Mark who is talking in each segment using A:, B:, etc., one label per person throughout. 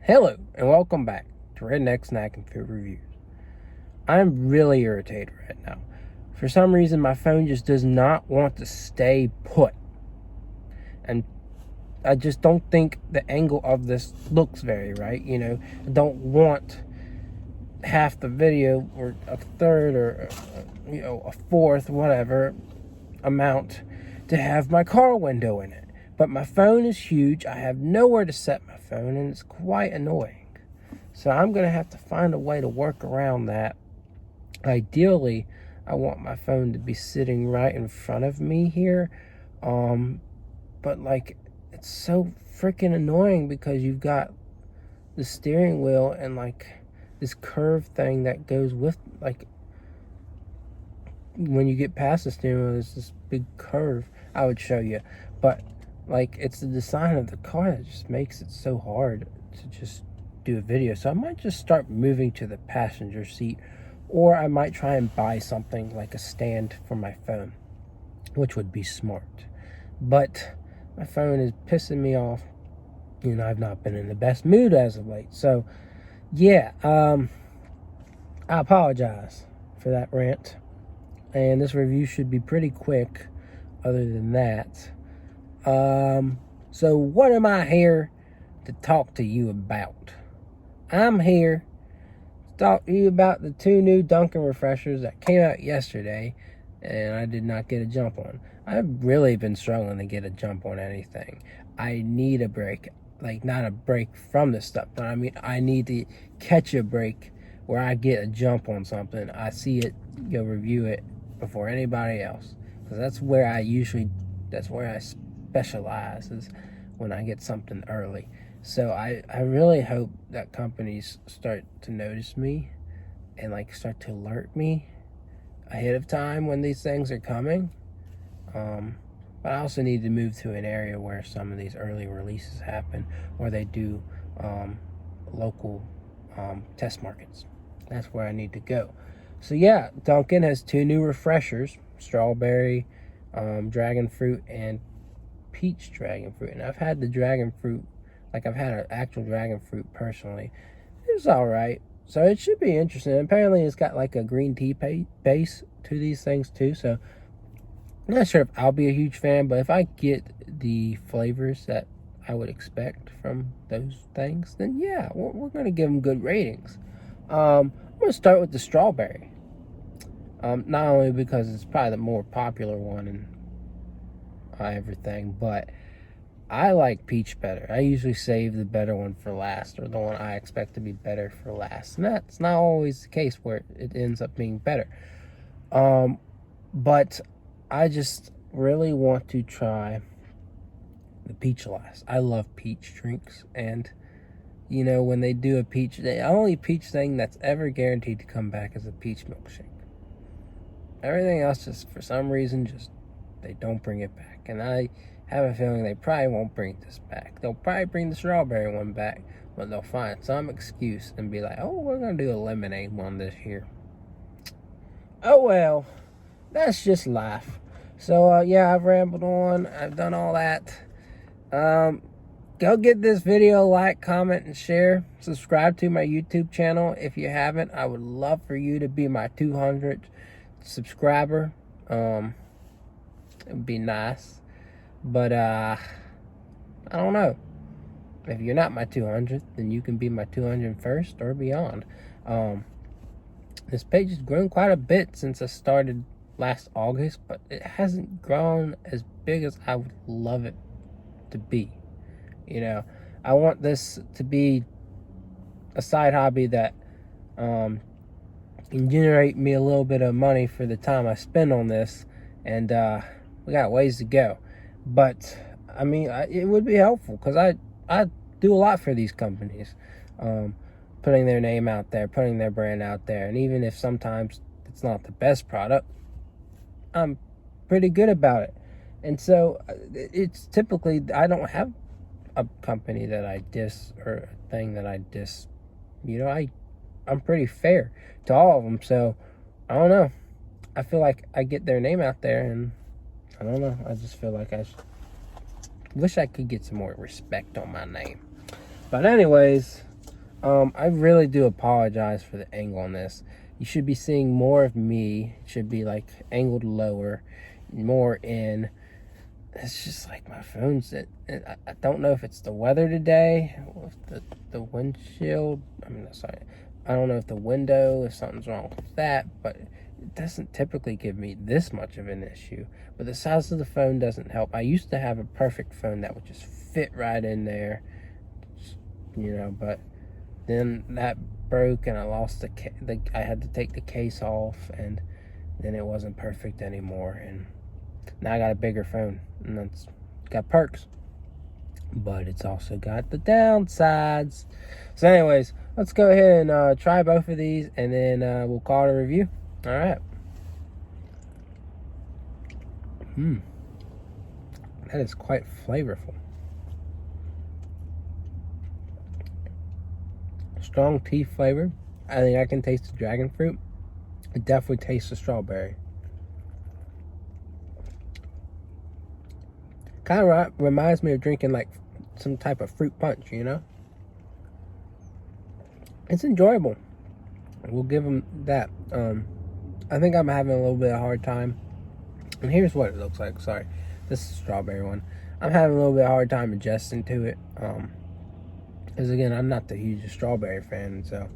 A: Hello, and welcome back to Redneck Snack and Food Reviews. I'm really irritated right now. For some reason, my phone just does not want to stay put. And I just don't think the angle of this looks very right. I don't want half the video or a third or, a fourth, whatever amount to have my car window in it. But my phone is huge. I have nowhere to set my phone, and it's quite annoying. So I'm going to have to find a way to work around that. Ideally, I want my phone to be sitting right in front of me here. But it's so freaking annoying because you've got the steering wheel and this curve thing that goes with, when you get past the steering wheel, there's this big curve. I would show you. But it's the design of the car that just makes it so hard to just do a video. So I might just start moving to the passenger seat, or I might try and buy something like a stand for my phone, which would be smart. But my phone is pissing me off. I've not been in the best mood as of late. So yeah, I apologize for that rant. And this review should be pretty quick other than that. So what am I here to talk to you about? I'm here to talk to you about the 2 new Dunkin refreshers that came out yesterday, and I did not get a jump on. I've really been struggling to get a jump on anything. I need a break. Not a break from this stuff, but I need to catch a break where I get a jump on something. I see it, go review it before anybody else. Because that's where I specialize, is when I get something early. So I really hope that companies start to notice me and start to alert me ahead of time when these things are coming. But I also need to move to an area where some of these early releases happen, or they do local test markets. That's where I need to go. So yeah, Dunkin has 2 new refreshers: strawberry dragonfruit and peach dragonfruit. And I've had the dragonfruit, I've had an actual dragonfruit personally. It's alright. So it should be interesting. Apparently it's got a green tea base to these things too. So I'm not sure if I'll be a huge fan, but if I get the flavors that I would expect from those things, then yeah, we're going to give them good ratings. I'm going to start with the strawberry. Not only because it's probably the more popular one and everything, but I like peach better. I usually save the better one for last, or the one I expect to be better for last. And that's not always the case where it ends up being better. But I just really want to try the peach last. I love peach drinks, and when they do a peach, the only peach thing that's ever guaranteed to come back is a peach milkshake. Everything else, just for some reason, they don't bring it back. And I have a feeling they probably won't bring this back. They'll probably bring the strawberry one back, but they'll find some excuse and be like, oh, we're going to do a lemonade one this year. Oh, well, that's just life. So, yeah, I've rambled on. I've done all that. Go get this video, like, comment, and share. Subscribe to my YouTube channel if you haven't. I would love for you to be my 200th subscriber. It would be nice. But, I don't know. If you're not my 200th, then you can be my 201st or beyond. This page has grown quite a bit since I started last August, but it hasn't grown as big as I would love it to be. I want this to be a side hobby that can generate me a little bit of money for the time I spend on this, and we got ways to go. But it would be helpful because I do a lot for these companies, putting their name out there, putting their brand out there, and even if sometimes it's not the best product, I'm pretty good about it. And so it's typically, I don't have a company that I diss or a thing that I diss. I'm pretty fair to all of them. So I don't know. I feel like I get their name out there, and I don't know. I just feel like I wish I could get some more respect on my name. But anyways, I really do apologize for the angle on this. You should be seeing more of me. It should be like angled lower, more in. It's just like my phone's I don't know if it's the weather today, if the windshield. Sorry. I don't know if the window, if something's wrong with that, but it doesn't typically give me this much of an issue. But the size of the phone doesn't help. I used to have a perfect phone that would just fit right in there, but then that broke and I lost I had to take the case off, and then it wasn't perfect anymore. And now I got a bigger phone, and it's got perks, but it's also got the downsides. So anyways, let's go ahead and try both of these, and then we'll call it a review. All right. That is quite flavorful. Strong tea flavor. I think I can taste the dragon fruit. It definitely tastes the strawberry. Kind of reminds me of drinking like some type of fruit punch, It's enjoyable. We'll give them that. I think I'm having a little bit of a hard time. And here's what it looks like. Sorry. This is the strawberry one. I'm having a little bit of a hard time adjusting to it. Because again, I'm not the hugest strawberry fan, so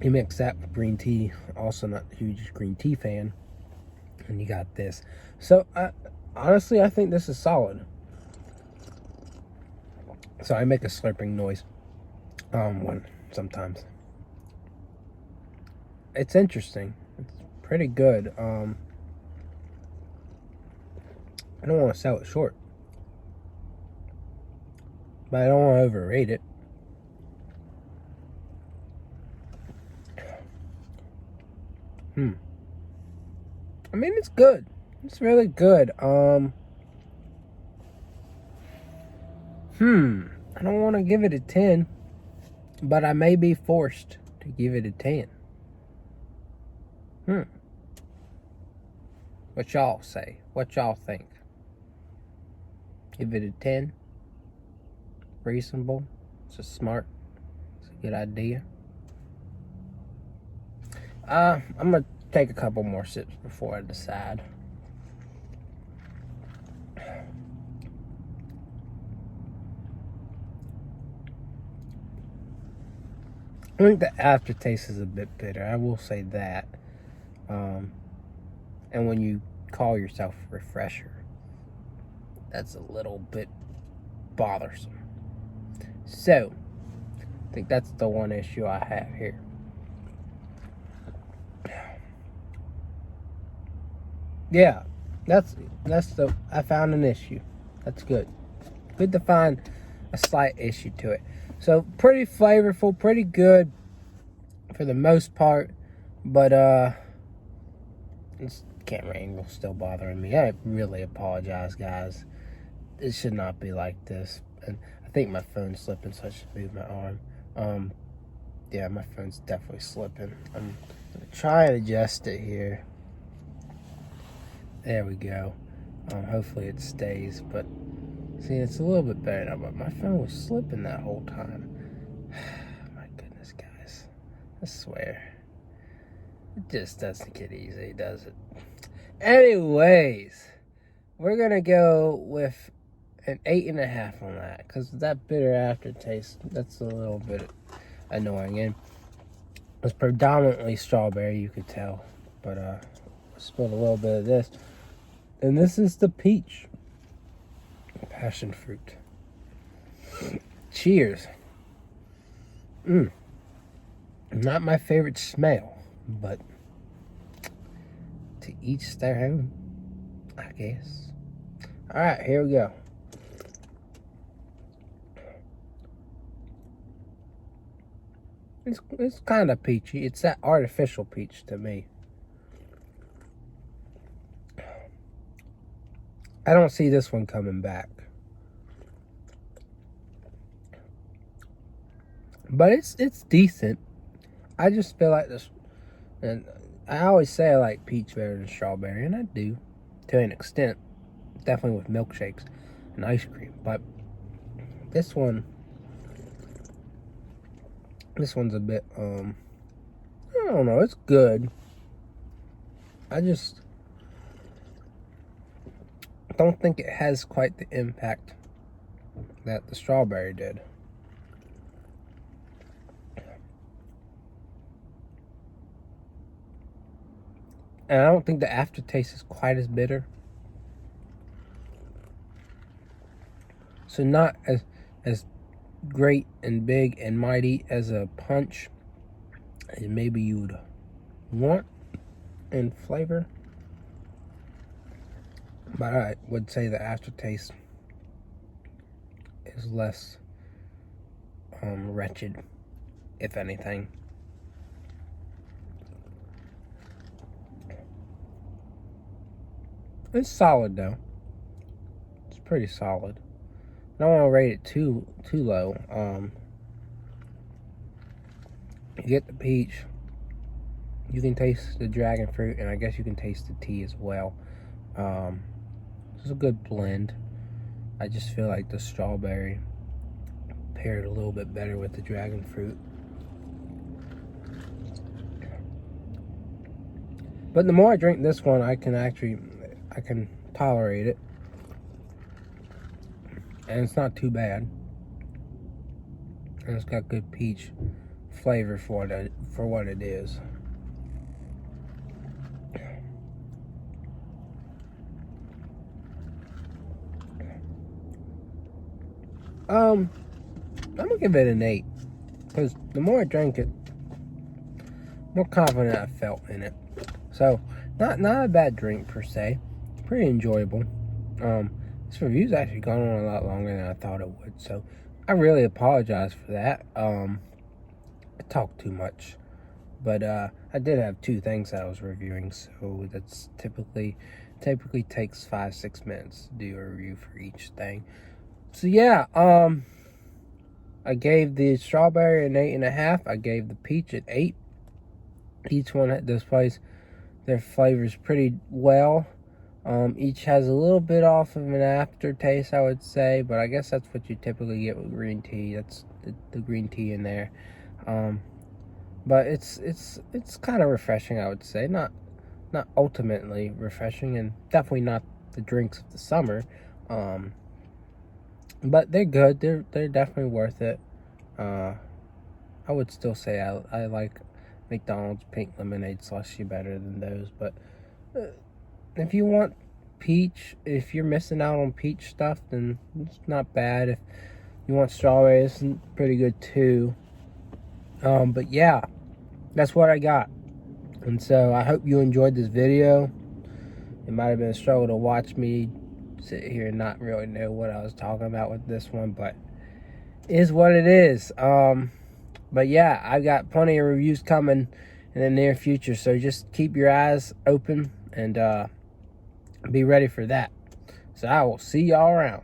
A: you mix that with green tea. Also not the hugest green tea fan. And you got this. So, honestly, I think this is solid. So I make a slurping noise sometimes. It's interesting. It's pretty good. I don't want to sell it short, but I don't want to overrate it. I mean, it's good. It's really good. I don't want to give it a 10, but I may be forced to give it a 10. What y'all say? What y'all think? Give it a 10? Reasonable? It's a smart. It's a good idea. I'm going to take a couple more sips before I decide. I think the aftertaste is a bit bitter. I will say that. And when you call yourself a refresher, that's a little bit bothersome. So, I think that's the one issue I have here. Yeah, I found an issue. That's good. Good to find a slight issue to it. So, pretty flavorful, pretty good for the most part, but this camera angle still bothering me. I really apologize, guys. It should not be like this. And I think my phone's slipping, so I should move my arm. Yeah, my phone's definitely slipping. I'm gonna try and adjust it here. There we go. Hopefully it stays, but see, it's a little bit better now, but my phone was slipping that whole time. My goodness, guys. I swear. It just doesn't get easy, does it? Anyways, we're going to go with an 8.5 on that, because that bitter aftertaste, that's a little bit annoying. And it's predominantly strawberry, you could tell, but I spilled a little bit of this. And this is the peach passion fruit. Cheers. Not my favorite smell, but to each their own, I guess. All right, here we go. It's kind of peachy. It's that artificial peach to me. I don't see this one coming back. But it's decent. I just feel like this, and I always say I like peach better than strawberry, and I do, to an extent. Definitely with milkshakes and ice cream. But this one, This one's a bit, I don't know, it's good. I just don't think it has quite the impact that the strawberry did. And I don't think the aftertaste is quite as bitter. So not as great and big and mighty as a punch as maybe you would want in flavor. But I would say the aftertaste is less wretched, if anything. It's solid though. It's pretty solid. I don't want to rate it too low. You get the peach. You can taste the dragon fruit, and I guess you can taste the tea as well. It's a good blend. I just feel like the strawberry paired a little bit better with the dragon fruit. But the more I drink this one, I can tolerate it. And it's not too bad. And it's got good peach flavor for what it is. I'm gonna give it an 8. Because the more I drank it, the more confident I felt in it. So, not a bad drink per se. Pretty enjoyable. This review's actually gone on a lot longer than I thought it would. So, I really apologize for that. I talked too much. But I did have 2 things that I was reviewing. So, that's typically takes 5-6 minutes to do a review for each thing. So yeah, I gave the strawberry an 8.5. I gave the peach an 8. Each one displays their flavors pretty well. Each has a little bit off of an aftertaste, I would say, but I guess that's what you typically get with green tea. That's the green tea in there. But it's kind of refreshing, I would say. Not ultimately refreshing, and definitely not the drinks of the summer. But they're good. They're definitely worth it. I would still say I like McDonald's pink lemonade slushy better than those. But if you want peach, if you're missing out on peach stuff, then it's not bad. If you want strawberry, it's pretty good too. But yeah, that's what I got. And so I hope you enjoyed this video. It might have been a struggle to watch me sit here and not really know what I was talking about with this one, but it is what it is. But yeah, I've got plenty of reviews coming in the near future, so just keep your eyes open and be ready for that. So I will see y'all around.